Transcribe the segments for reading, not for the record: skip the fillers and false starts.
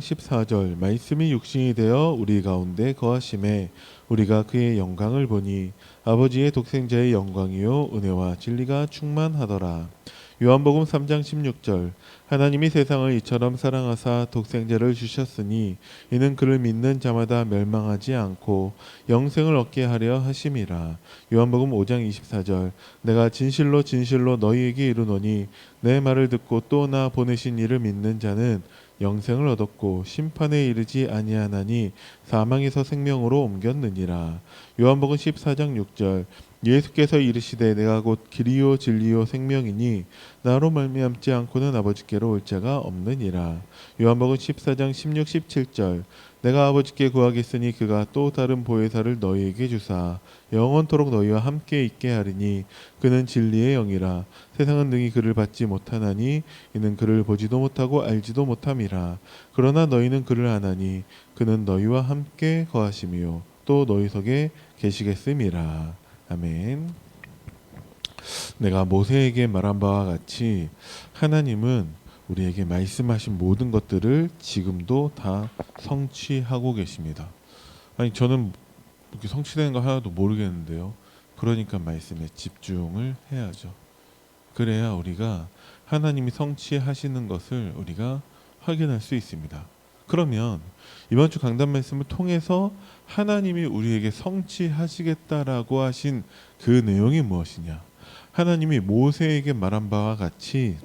14절 말씀이 육신이 되어 우리 가운데 거하심에 우리가 그의 영광을 보니 아버지의 독생자의 영광이요 은혜와 진리가 충만하더라. 요한복음 3장 16절 하나님이 세상을 이처럼 사랑하사 독생자를 주셨으니 이는 그를 믿는 자마다 멸망하지 않고 영생을 얻게 하려 하심이라. 요한복음 5장 24절 내가 진실로 진실로 너희에게 이르노니 내 말을 듣고 또 나 보내신 이를 믿는 자는 영생을 얻었고 심판에 이르지 아니하나니 사망에서 생명으로 옮겼느니라. 요한복음 14장 6절 예수께서 이르시되 내가 곧 길이요 진리요 생명이니 나로 말미암지 않고는 아버지께로 올 자가 없느니라. 요한복음 14장 16, 17절 내가 아버지께 구하겠으니 그가 또 다른 보혜사를 너희에게 주사 영원토록 너희와 함께 있게 하리니 그는 진리의 영이라. 세상은 능히 그를 받지 못하나니 이는 그를 보지도 못하고 알지도 못함이라. 그러나 너희는 그를 아나니 그는 너희와 함께 거하심이요 또 너희 속에 계시겠음이라. 아멘. 내가 모세에게 말한 바와 같이 하나님은 우리에게 말씀하신 모든 것들을 지금도 다 성취하고 계십니다. 아니 저는 이렇게 성취되는 거 하나도 모르겠는데요. 그러니까 말씀에 집중을 해야죠. 그래야 우리가 하나님이 성취하시는 것을 우리가 확인할 수 있습니다. 그러면 이번 주 강단 말씀을 통해서 하나님이 우리에게 성취하시겠다라고 하신 그 내용이 무엇이냐? 하나님이 모세에게 말한 바와 같이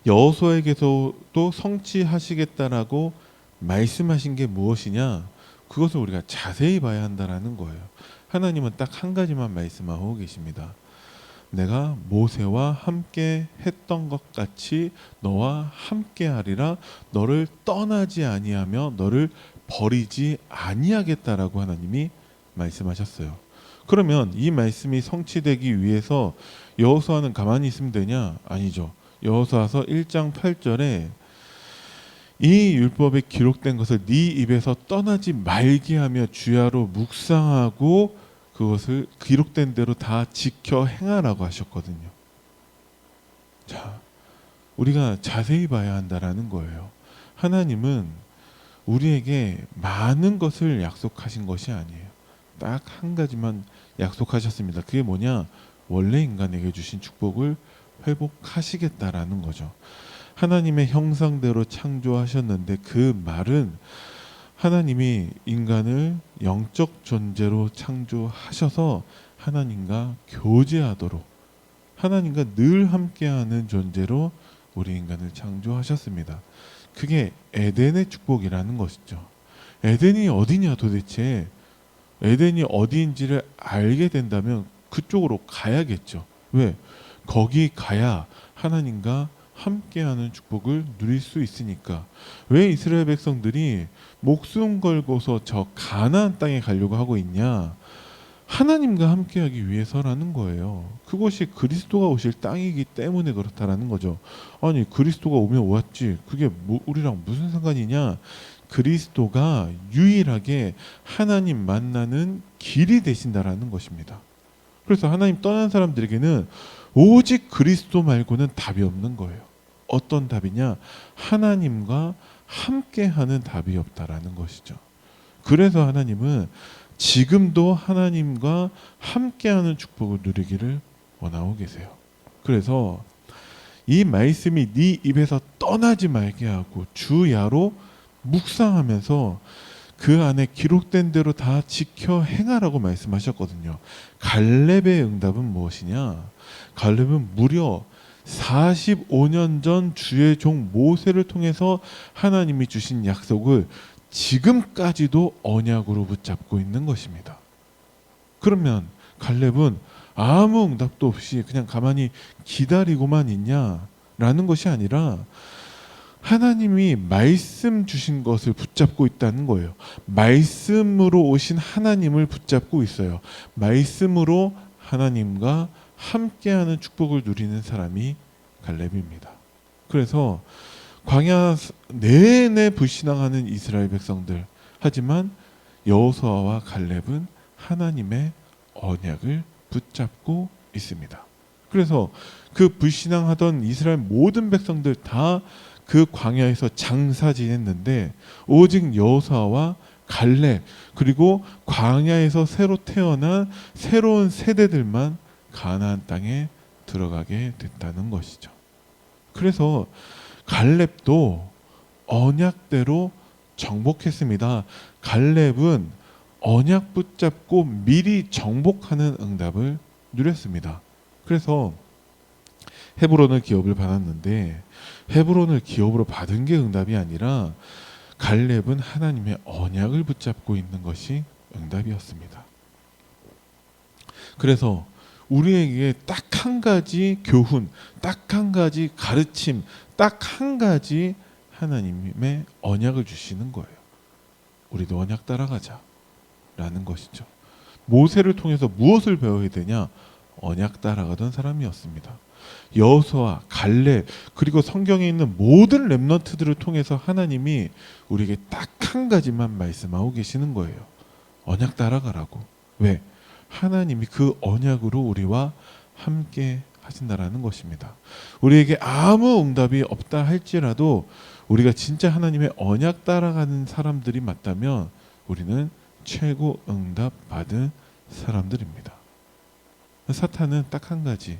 여호수아에게서도 성취하시겠다라고 말씀하신 게 무엇이냐? 그것을 우리가 자세히 봐야 한다라는 거예요. 하나님은 딱 한 가지만 말씀하고 계십니다. 내가 모세와 함께 했던 것 같이 너와 함께 하리라. 너를 떠나지 아니하며 너를 버리지 아니하겠다라고 하나님이 말씀하셨어요. 그러면 이 말씀이 성취되기 위해서 여호수아는 가만히 있으면 되냐? 아니죠. 여호수아서 1장 8절에 이 율법에 기록된 것을 네 입에서 떠나지 말게 하며 주야로 묵상하고 그것을 기록된 대로 다 지켜 행하라고 하셨거든요. 자, 우리가 자세히 봐야 한다라는 거예요. 하나님은 우리에게 많은 것을 약속하신 것이 아니에요. 딱 한 가지만 약속하셨습니다. 그게 뭐냐? 원래 인간에게 주신 축복을 회복하시겠다라는 거죠. 하나님의 형상대로 창조하셨는데 그 말은 하나님이 인간을 영적 존재로 창조하셔서 하나님과 교제하도록 하나님과 늘 함께하는 존재로 우리 인간을 창조하셨습니다. 그게 에덴의 축복이라는 것이죠. 에덴이 어디냐 도대체? 에덴이 어디인지를 알게 된다면 그쪽으로 가야겠죠. 왜? 거기 가야 하나님과 함께하는 축복을 누릴 수 있으니까. 왜 이스라엘 백성들이 목숨 걸고서 저 가나안 땅에 가려고 하고 있냐? 하나님과 함께하기 위해서라는 거예요. 그것이 그리스도가 오실 땅이기 때문에 그렇다라는 거죠. 아니 그리스도가 오면 왔지. 그게 우리랑 무슨 상관이냐? 그리스도가 유일하게 하나님 만나는 길이 되신다라는 것입니다. 그래서 하나님 떠난 사람들에게는 오직 그리스도 말고는 답이 없는 거예요. 어떤 답이냐? 하나님과 함께하는 답이 없다라는 것이죠. 그래서 하나님은 지금도 하나님과 함께하는 축복을 누리기를 원하고 계세요. 그래서 이 말씀이 네 입에서 떠나지 말게 하고 주야로 묵상하면서 그 안에 기록된 대로 다 지켜 행하라고 말씀하셨거든요. 갈렙의 응답은 무엇이냐? 갈렙은 무려 45년 전 주의 종 모세를 통해서 하나님이 주신 약속을 지금까지도 언약으로 붙잡고 있는 것입니다. 그러면 갈렙은 아무 응답도 없이 그냥 가만히 기다리고만 있냐라는 것이 아니라 하나님이 말씀 주신 것을 붙잡고 있다는 거예요. 말씀으로 오신 하나님을 붙잡고 있어요. 말씀으로 하나님과 함께하는 축복을 누리는 사람이 갈렙입니다. 그래서 광야 내내 불신앙하는 이스라엘 백성들, 하지만 여호수아와 갈렙은 하나님의 언약을 붙잡고 있습니다. 그래서 그 불신앙하던 이스라엘 모든 백성들 다 그 광야에서 장사 지냈는데 오직 여호수아와 갈렙 그리고 광야에서 새로 태어난 새로운 세대들만 가나안 땅에 들어가게 됐다는 것이죠. 그래서 갈렙도 언약대로 정복했습니다. 갈렙은 언약 붙잡고 미리 정복하는 응답을 누렸습니다. 그래서 헤브론을 기업을 받았는데 헤브론을 기업으로 받은 게 응답이 아니라 갈렙은 하나님의 언약을 붙잡고 있는 것이 응답이었습니다. 그래서 우리에게 딱 한 가지 교훈, 딱 한 가지 가르침, 딱 한 가지 하나님의 언약을 주시는 거예요. 우리도 언약 따라가자 라는 것이죠. 모세를 통해서 무엇을 배워야 되냐? 언약 따라가던 사람이었습니다. 여호수아, 갈렙 그리고 성경에 있는 모든 렘넌트들을 통해서 하나님이 우리에게 딱 한 가지만 말씀하고 계시는 거예요. 언약 따라가라고. 왜? 하나님이 그 언약으로 우리와 함께 하신다라는 것입니다. 우리에게 아무 응답이 없다 할지라도 우리가 진짜 하나님의 언약 따라가는 사람들이 맞다면 우리는 최고 응답 받은 사람들입니다. 사탄은 딱 한 가지,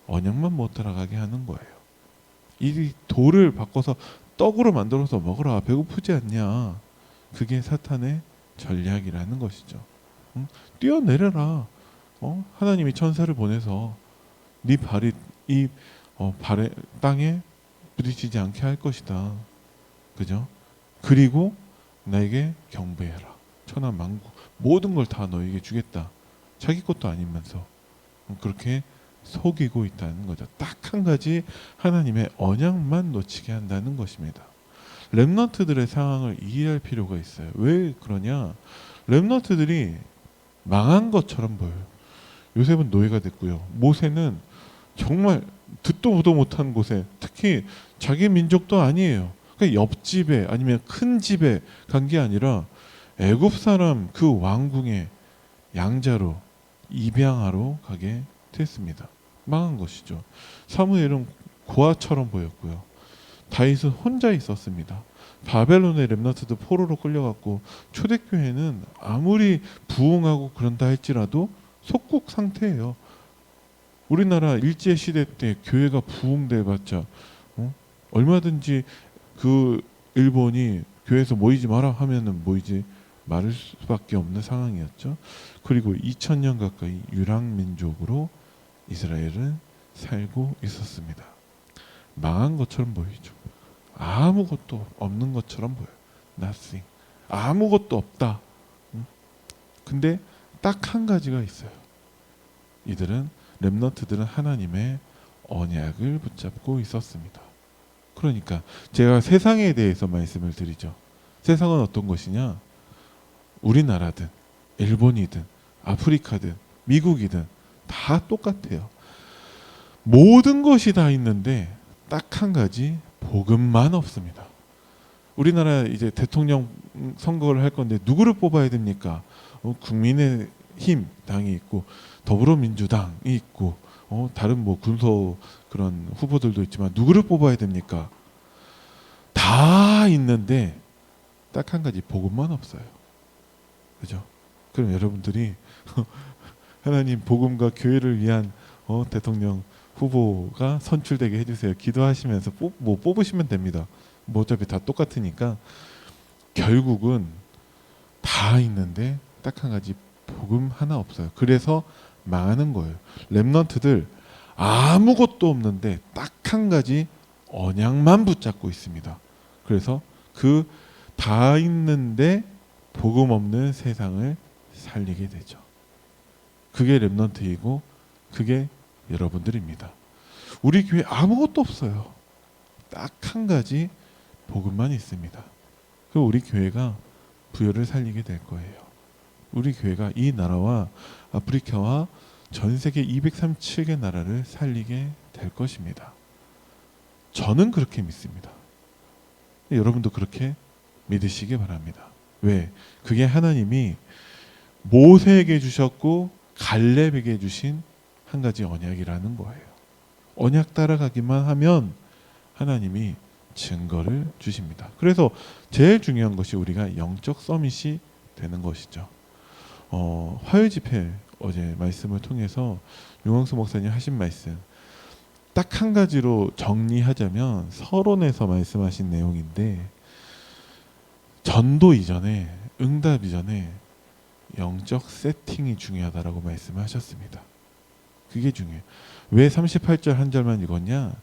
언약만 못 따라가게 하는 거예요. 이 돌을 바꿔서 떡으로 만들어서 먹어라. 배고프지 않냐? 그게 사탄의 전략이라는 것이죠. 뛰어내려라. 하나님이 천사를 보내서 네 발이 이 발에 땅에 부딪히지 않게 할 것이다. 그죠? 그리고 나에게 경배해라. 천하 만국 모든 걸 다 너에게 주겠다. 자기 것도 아니면서 그렇게 속이고 있다는 거죠. 딱 한 가지 하나님의 언약만 놓치게 한다는 것입니다. 렘넌트들의 상황을 이해할 필요가 있어요. 왜 그러냐? 렘넌트들이 망한 것처럼 보여요. 요셉은 노예가 됐고요. 모세는 정말 듣도 보도 못한 곳에, 특히 자기 민족도 아니에요. 그러니까 옆집에 아니면 큰 집에 간 게 아니라 애굽 사람 그 왕궁의 양자로 입양하러 가게 됐습니다. 망한 것이죠. 사무엘은 고아처럼 보였고요. 다윗은 혼자 있었습니다. 바벨론의 렘넌트도 포로로 끌려갔고 초대교회는 아무리 부흥하고 그런다 할지라도 속국 상태예요. 우리나라 일제 시대 때 교회가 부흥돼봤자 얼마든지 그 일본이 교회에서 모이지 마라 하면은 모이지 말을 수밖에 없는 상황이었죠. 그리고 2000년 가까이 유랑민족으로 이스라엘은 살고 있었습니다. 망한 것처럼 보이죠. 아무것도 없는 것처럼 보여요. Nothing. 아무것도 없다. 근데 딱 한 가지가 있어요. 이들은 렘넌트들은 하나님의 언약을 붙잡고 있었습니다. 그러니까 제가 세상에 대해서 말씀을 드리죠. 세상은 어떤 것이냐? 우리나라든 일본이든 아프리카든 미국이든 다 똑같아요. 모든 것이 다 있는데 딱 한 가지 복음만 없습니다. 우리나라 이제 대통령 선거를 할 건데 누구를 뽑아야 됩니까? 국민의힘 당이 있고 더불어민주당이 있고 다른 뭐 군소 그런 후보들도 있지만 누구를 뽑아야 됩니까? 다 있는데 딱 한 가지 복음만 없어요. 그죠? 그럼 여러분들이 하나님 복음과 교회를 위한 대통령 후보가 선출되게 해주세요. 기도하시면서 뽑으시면 됩니다. 뭐 어차피 다 똑같으니까. 결국은 다 있는데 딱 한 가지 복음 하나 없어요. 그래서 망하는 거예요. 렘넌트들 아무것도 없는데 딱 한 가지 언약만 붙잡고 있습니다. 그래서 그 다 있는데 복음 없는 세상을 살리게 되죠. 그게 렘넌트이고 그게 여러분들입니다. 우리 교회 아무것도 없어요. 딱 한 가지 복음만 있습니다. 그 우리 교회가 부여를 살리게 될 거예요. 우리 교회가 이 나라와 아프리카와 전 세계 237개 나라를 살리게 될 것입니다. 저는 그렇게 믿습니다. 여러분도 그렇게 믿으시기 바랍니다. 왜? 그게 하나님이 모세에게 주셨고 갈렙에게 주신 한 가지 언약이라는 거예요. 언약 따라가기만 하면 하나님이 증거를 주십니다. 그래서 제일 중요한 것이 우리가 영적 서밋이 되는 것이죠. 화요 집회 어제 말씀을 통해서 윤광수 목사님 하신 말씀 딱 한 가지로 정리하자면 서론에서 말씀하신 내용인데, 전도 이전에, 응답 이전에 영적 세팅이 중요하다라고 말씀하셨습니다. 그게 중요해요. 왜 38절 한 절만 읽었냐?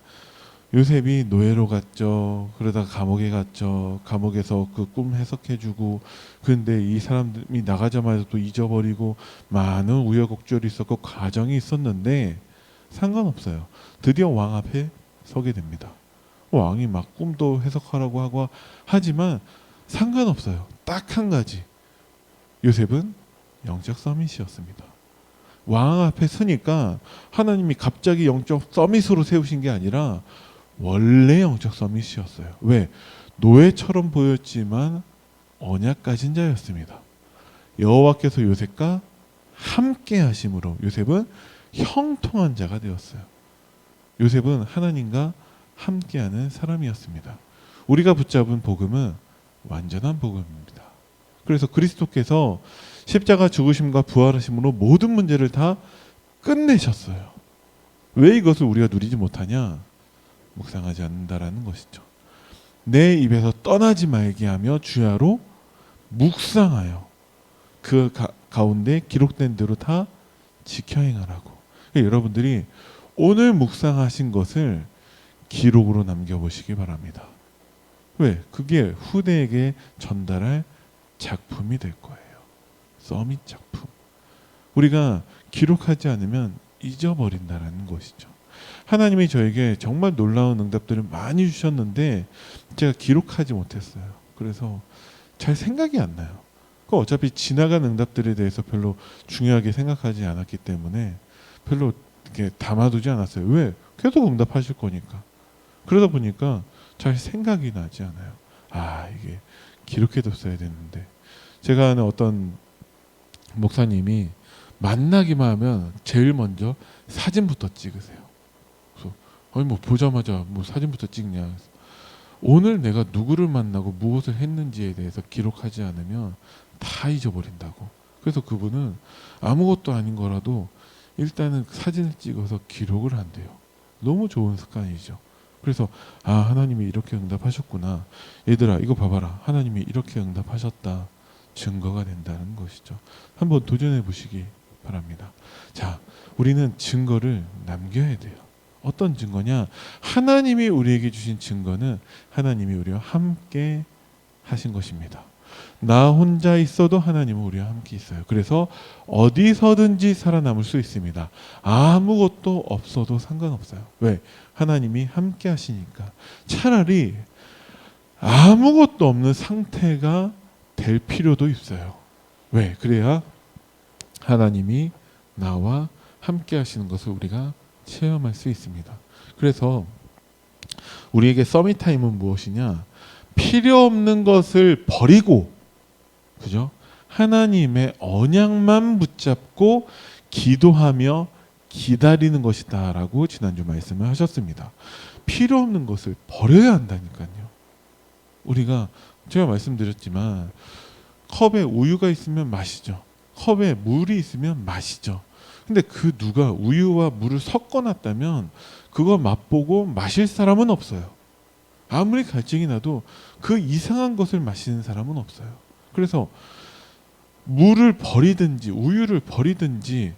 요셉이 노예로 갔죠. 그러다가 감옥에 갔죠. 감옥에서 그 꿈 해석해주고, 근데 이 사람이 나가자마자 또 잊어버리고 많은 우여곡절이 있었고 과정이 있었는데 상관없어요. 드디어 왕 앞에 서게 됩니다. 왕이 막 꿈도 해석하라고 하고 하지만 상관없어요. 딱 한 가지. 요셉은 영적 서밋이었습니다. 왕 앞에 서니까 하나님이 갑자기 영적 서밋으로 세우신 게 아니라 원래 영적 서밋이었어요. 왜? 노예처럼 보였지만 언약 가진 자였습니다. 여호와께서 요셉과 함께 하심으로 요셉은 형통한 자가 되었어요. 요셉은 하나님과 함께하는 사람이었습니다. 우리가 붙잡은 복음은 완전한 복음입니다. 그래서 그리스도께서 십자가 죽으심과 부활하심으로 모든 문제를 다 끝내셨어요. 왜 이것을 우리가 누리지 못하냐? 묵상하지 않는다라는 것이죠. 내 입에서 떠나지 말게 하며 주야로 묵상하여 그 가운데 기록된 대로 다 지켜 행하라고. 그러니까 여러분들이 오늘 묵상하신 것을 기록으로 남겨보시기 바랍니다. 왜? 그게 후대에게 전달할 작품이 될 거예요. 서밋 작품. 우리가 기록하지 않으면 잊어버린다라는 것이죠. 하나님이 저에게 정말 놀라운 응답들을 많이 주셨는데 제가 기록하지 못했어요. 그래서 잘 생각이 안 나요. 어차피 지나간 응답들에 대해서 별로 중요하게 생각하지 않았기 때문에 별로 이렇게 담아두지 않았어요. 왜? 계속 응답하실 거니까. 그러다 보니까 잘 생각이 나지 않아요. 이게 기록해뒀어야 되는데. 제가 아는 어떤 목사님이 만나기만 하면 제일 먼저 사진부터 찍으세요. 그래서 뭐 보자마자 뭐 사진부터 찍냐. 오늘 내가 누구를 만나고 무엇을 했는지에 대해서 기록하지 않으면 다 잊어버린다고. 그래서 그분은 아무것도 아닌 거라도 일단은 사진을 찍어서 기록을 한대요. 너무 좋은 습관이죠. 그래서 하나님이 이렇게 응답하셨구나. 얘들아 이거 봐봐라. 하나님이 이렇게 응답하셨다. 증거가 된다는 것이죠. 한번 도전해 보시기 바랍니다. 자, 우리는 증거를 남겨야 돼요. 어떤 증거냐? 하나님이 우리에게 주신 증거는 하나님이 우리와 함께 하신 것입니다. 나 혼자 있어도 하나님은 우리와 함께 있어요. 그래서 어디서든지 살아남을 수 있습니다. 아무것도 없어도 상관없어요. 왜? 하나님이 함께 하시니까. 차라리 아무것도 없는 상태가 될 필요도 있어요. 왜? 그래야 하나님이 나와 함께 하시는 것을 우리가 체험할 수 있습니다. 그래서 우리에게 서밋타임은 무엇이냐? 필요 없는 것을 버리고, 그죠? 하나님의 언약만 붙잡고 기도하며 기다리는 것이다라고 지난주 말씀을 하셨습니다. 필요 없는 것을 버려야 한다니까요. 우리가 제가 말씀드렸지만 컵에 우유가 있으면 마시죠. 컵에 물이 있으면 마시죠. 근데 그 누가 우유와 물을 섞어놨다면 그거 맛보고 마실 사람은 없어요. 아무리 갈증이 나도 그 이상한 것을 마시는 사람은 없어요. 그래서 물을 버리든지 우유를 버리든지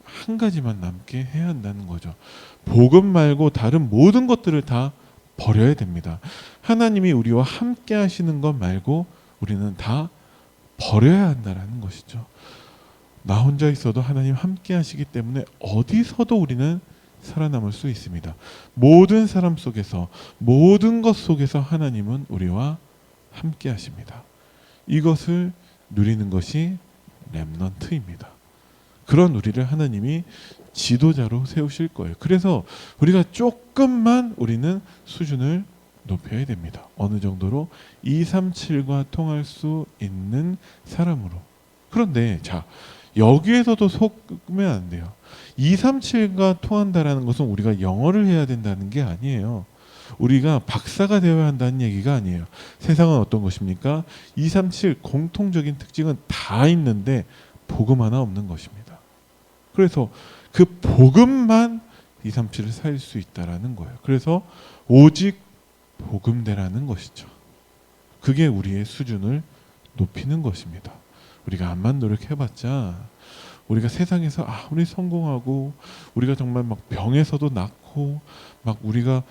한 가지만 남게 해야 한다는 거죠. 복음 말고 다른 모든 것들을 다 버려야 됩니다. 하나님이 우리와 함께 하시는 것 말고 우리는 다 버려야 한다는 것이죠. 나 혼자 있어도 하나님 함께 하시기 때문에 어디서도 우리는 살아남을 수 있습니다. 모든 사람 속에서, 모든 것 속에서 하나님은 우리와 함께 하십니다. 이것을 누리는 것이 렘넌트입니다. 그런 우리를 하나님이 지도자로 세우실 거예요. 그래서 우리가 조금만 우리는 수준을 높여야 됩니다. 어느 정도로 237과 통할 수 있는 사람으로. 그런데 자, 여기에서도 속으면 안 돼요. 237과 통한다라는 것은 우리가 영어를 해야 된다는 게 아니에요. 우리가 박사가 되어야 한다는 얘기가 아니에요. 세상은 어떤 것입니까? 237 공통적인 특징은 다 있는데 복음 하나 없는 것입니다. 그래서 그 복음만 237을 살릴 수 있다라는 거예요. 그래서 오직 복음대라는 것이죠. 그게 우리의 수준을 높이는 것입니다. 우리가 암만 노력해봤자 우리가 세상에서 아무리 성공하고 우리가 정말 막 병에서도 낫고 막 우리가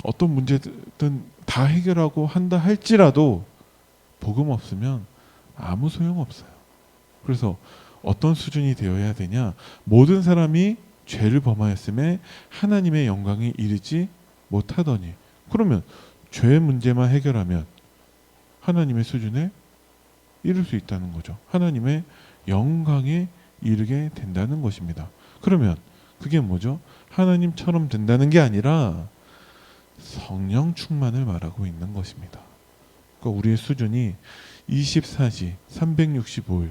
어떤 문제든 다 해결하고 한다 할지라도 복음 없으면 아무 소용 없어요. 그래서 어떤 수준이 되어야 되냐? 모든 사람이 죄를 범하였음에 하나님의 영광에 이르지 못하더니, 그러면 죄 문제만 해결하면 하나님의 수준에 이룰 수 있다는 거죠. 하나님의 영광에 이르게 된다는 것입니다. 그러면 그게 뭐죠? 하나님처럼 된다는 게 아니라 성령 충만을 말하고 있는 것입니다. 그러니까 우리의 수준이 24시 365일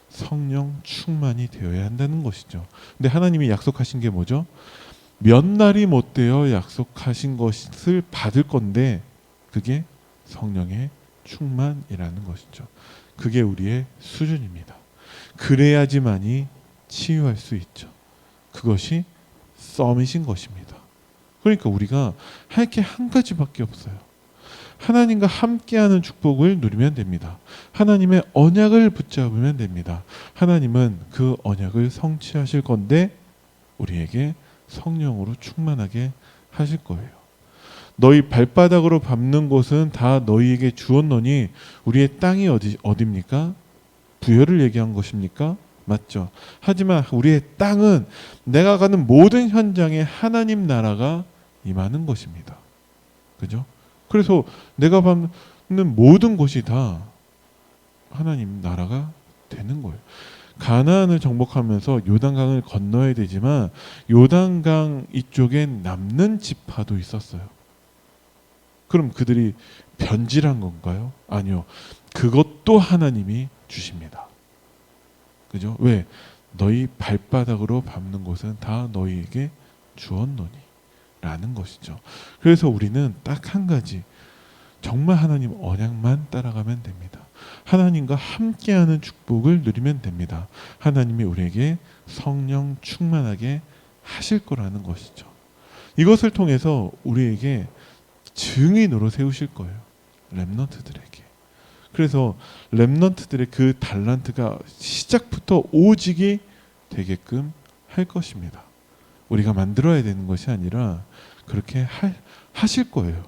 성령 충만이 되어야 한다는 것이죠. 근데 하나님이 약속하신 게 뭐죠? 몇 날이 못 되어 약속하신 것을 받을 건데 그게 성령의 충만이라는 것이죠. 그게 우리의 수준입니다. 그래야지만이 치유할 수 있죠. 그것이 썸이신 것입니다. 그러니까 우리가 할 게 한 가지밖에 없어요. 하나님과 함께하는 축복을 누리면 됩니다. 하나님의 언약을 붙잡으면 됩니다. 하나님은 그 언약을 성취하실 건데 우리에게 성령으로 충만하게 하실 거예요. 너희 발바닥으로 밟는 곳은 다 너희에게 주었노니, 우리의 땅이 어디입니까? 부여를 얘기한 것입니까? 맞죠. 하지만 우리의 땅은 내가 가는 모든 현장에 하나님 나라가 임하는 것입니다. 그죠? 그래서 내가 밟는 모든 곳이 다 하나님 나라가 되는 거예요. 가나안을 정복하면서 요단강을 건너야 되지만 요단강 이쪽엔 남는 지파도 있었어요. 그럼 그들이 변질한 건가요? 아니요. 그것도 하나님이 주십니다. 그죠? 왜? 너희 발바닥으로 밟는 곳은 다 너희에게 주었노니 라는 것이죠. 그래서 우리는 딱 한 가지, 정말 하나님 언약만 따라가면 됩니다. 하나님과 함께하는 축복을 누리면 됩니다. 하나님이 우리에게 성령 충만하게 하실 거라는 것이죠. 이것을 통해서 우리에게 증인으로 세우실 거예요. 렘넌트들에게. 그래서 렘넌트들의 그 달란트가 시작부터 오직이 되게끔 할 것입니다. 우리가 만들어야 되는 것이 아니라 그렇게 하실 거예요.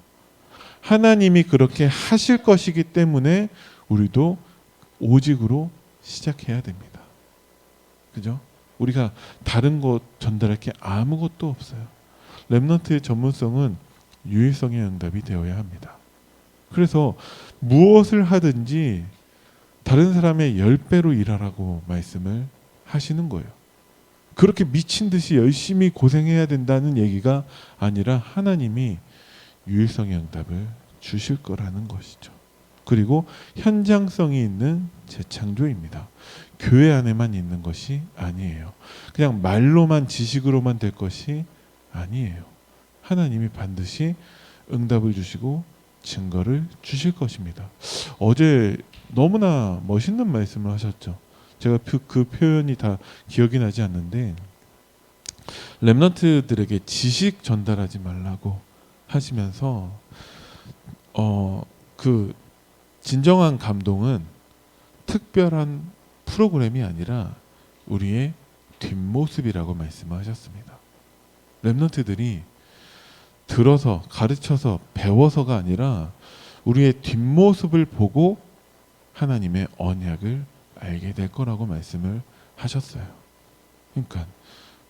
하나님이 그렇게 하실 것이기 때문에 우리도 오직으로 시작해야 됩니다. 그죠? 우리가 다른 것 전달할 게 아무것도 없어요. 렘넌트의 전문성은 유일성의 응답이 되어야 합니다. 그래서 무엇을 하든지 다른 사람의 10배로 일하라고 말씀을 하시는 거예요. 그렇게 미친 듯이 열심히 고생해야 된다는 얘기가 아니라 하나님이 유일성의 응답을 주실 거라는 것이죠. 그리고 현장성이 있는 재창조입니다. 교회 안에만 있는 것이 아니에요. 그냥 말로만 지식으로만 될 것이 아니에요. 하나님이 반드시 응답을 주시고 증거를 주실 것입니다. 어제 너무나 멋있는 말씀을 하셨죠. 제가 그 표현이 다 기억이 나지 않는데, 렘넌트들에게 지식 전달하지 말라고 하시면서 그 진정한 감동은 특별한 프로그램이 아니라 우리의 뒷모습이라고 말씀하셨습니다. 렘넌트들이 들어서 가르쳐서 배워서가 아니라 우리의 뒷모습을 보고 하나님의 언약을 알게 될 거라고 말씀을 하셨어요. 그러니까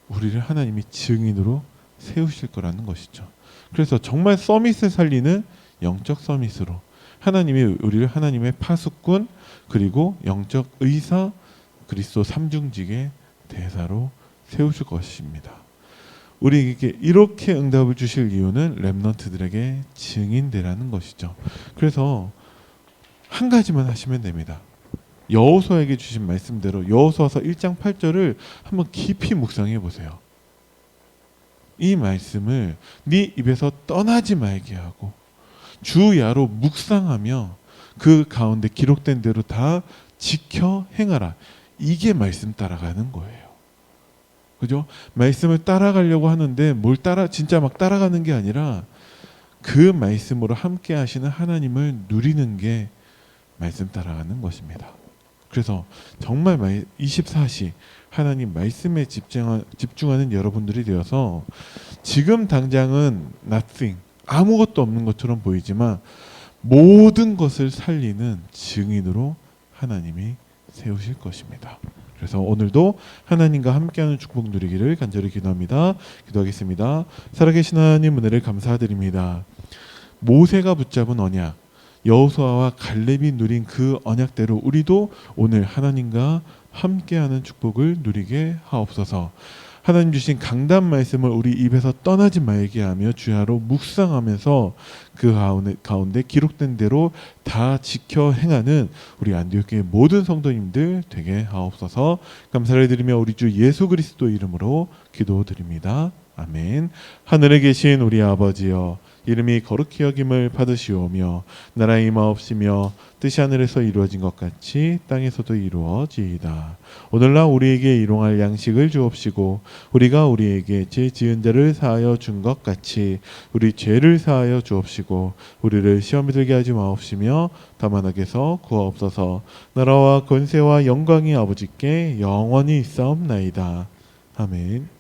우리를 하나님이 증인으로 세우실 거라는 것이죠. 그래서 정말 서밋을 살리는 영적 서밋으로 하나님이 우리를 하나님의 파수꾼, 그리고 영적 의사, 그리스도 삼중직의 대사로 세우실 것입니다. 우리에게 이렇게 응답을 주실 이유는 렘넌트들에게 증인되라는 것이죠. 그래서 한 가지만 하시면 됩니다. 여호수아에게 주신 말씀대로 여호수아서 1장 8절을 한번 깊이 묵상해 보세요. 이 말씀을 네 입에서 떠나지 말게 하고 주야로 묵상하며 그 가운데 기록된 대로 다 지켜 행하라. 이게 말씀 따라가는 거예요. 그죠? 말씀을 따라가려고 하는데 진짜 막 따라가는 게 아니라 그 말씀으로 함께 하시는 하나님을 누리는 게 말씀 따라가는 것입니다. 그래서 정말 24시 하나님 말씀에 집중하는 여러분들이 되어서 지금 당장은 nothing, 아무것도 없는 것처럼 보이지만 모든 것을 살리는 증인으로 하나님이 세우실 것입니다. 그래서 오늘도 하나님과 함께하는 축복 누리기를 간절히 기도합니다. 기도하겠습니다. 살아계신 하나님 은혜를 감사드립니다. 모세가 붙잡은 언약, 여호수아와 갈렙이 누린 그 언약대로 우리도 오늘 하나님과 함께하는 축복을 누리게 하옵소서. 하나님 주신 강단 말씀을 우리 입에서 떠나지 말게 하며 주야로 묵상하면서 그 가운데 기록된 대로 다 지켜 행하는 우리 안디옥교회 모든 성도님들 되게 하옵소서. 감사를 드리며 우리 주 예수 그리스도 이름으로 기도드립니다. 아멘. 하늘에 계신 우리 아버지여, 이름이 거룩히 여김을 받으시오며 나라의 임하옵시며 뜻이 하늘에서 이루어진 것 같이 땅에서도 이루어지이다. 오늘날 우리에게 일용할 양식을 주옵시고 우리가 우리에게 죄 지은 자를 사하여 준 것 같이 우리 죄를 사하여 주옵시고 우리를 시험에 들게 하지 마옵시며 다만 악에서 구하옵소서. 나라와 권세와 영광이 아버지께 영원히 있사옵나이다. 아멘.